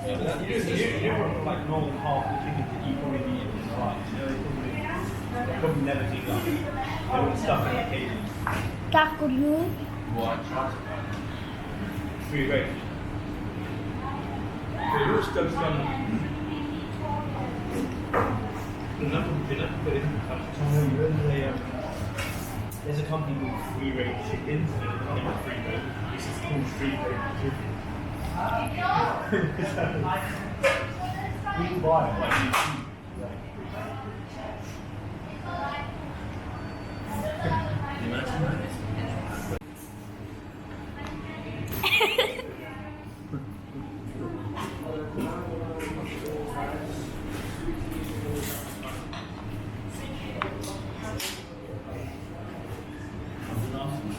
You don't want like normal half the chickens that you probably eat in your life. You know, they probably never do that. They want stuff in the cages. Takudu. Free range. But your stuff's enough to put in the country. There's a company called Free Range Chickens, and it's not even free range. It's just called Free Range Chickens. People buy it like you see.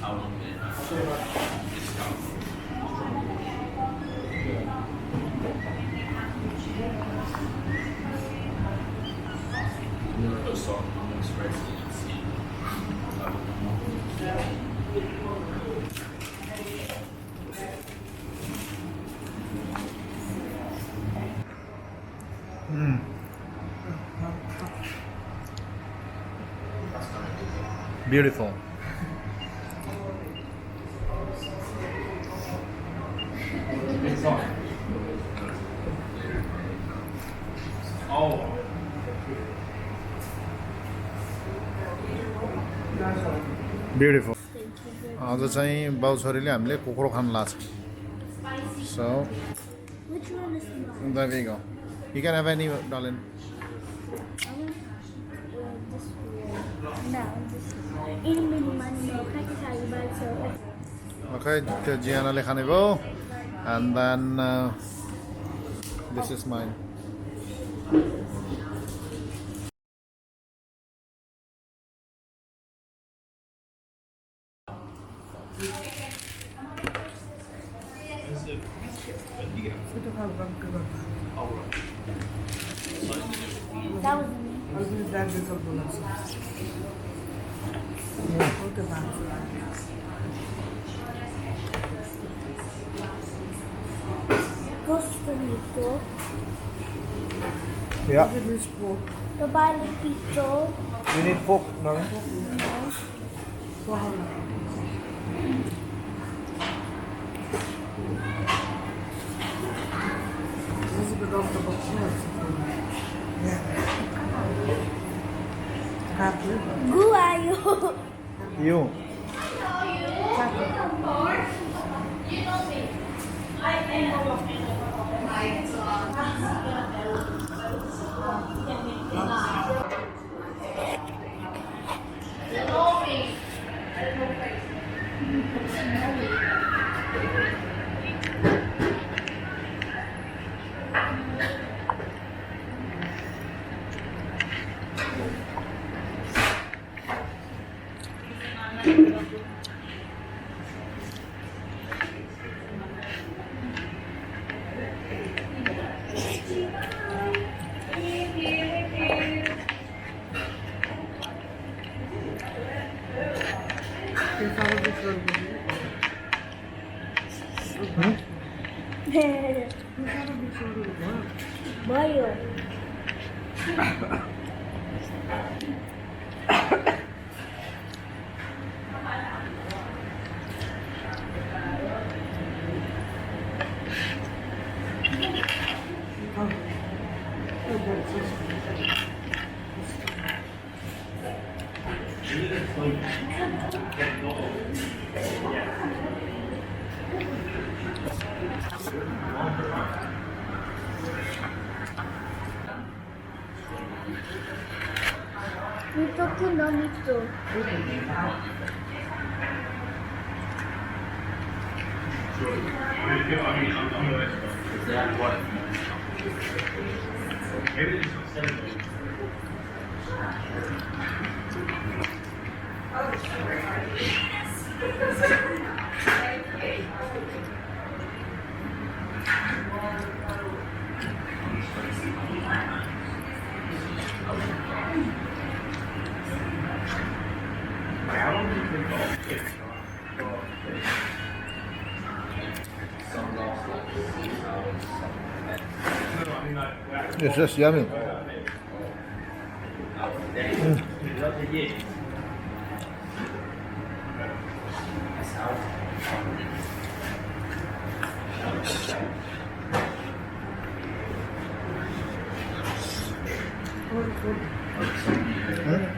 How long did it start? Put salt on the spread so you can see. Beautiful. It's on. Oh. Beautiful. आज चाहिँ बाउ छोरीले हामीले कुखुरो खान लाग्छ. So Which one is mine? there we go. You can have any, darling. I want this one. No, this one. In mini money, no. I can tell you about so. Okay, त्यो जियानाले खाने भयो. And then this is mine. That was me. Gusto nito. Yeah. Babae dito. You need fork, darling. Guayo. You. Bayo. Nito ko na nito. Some lost like 6 hours, something like that. It's just yummy. Hmm?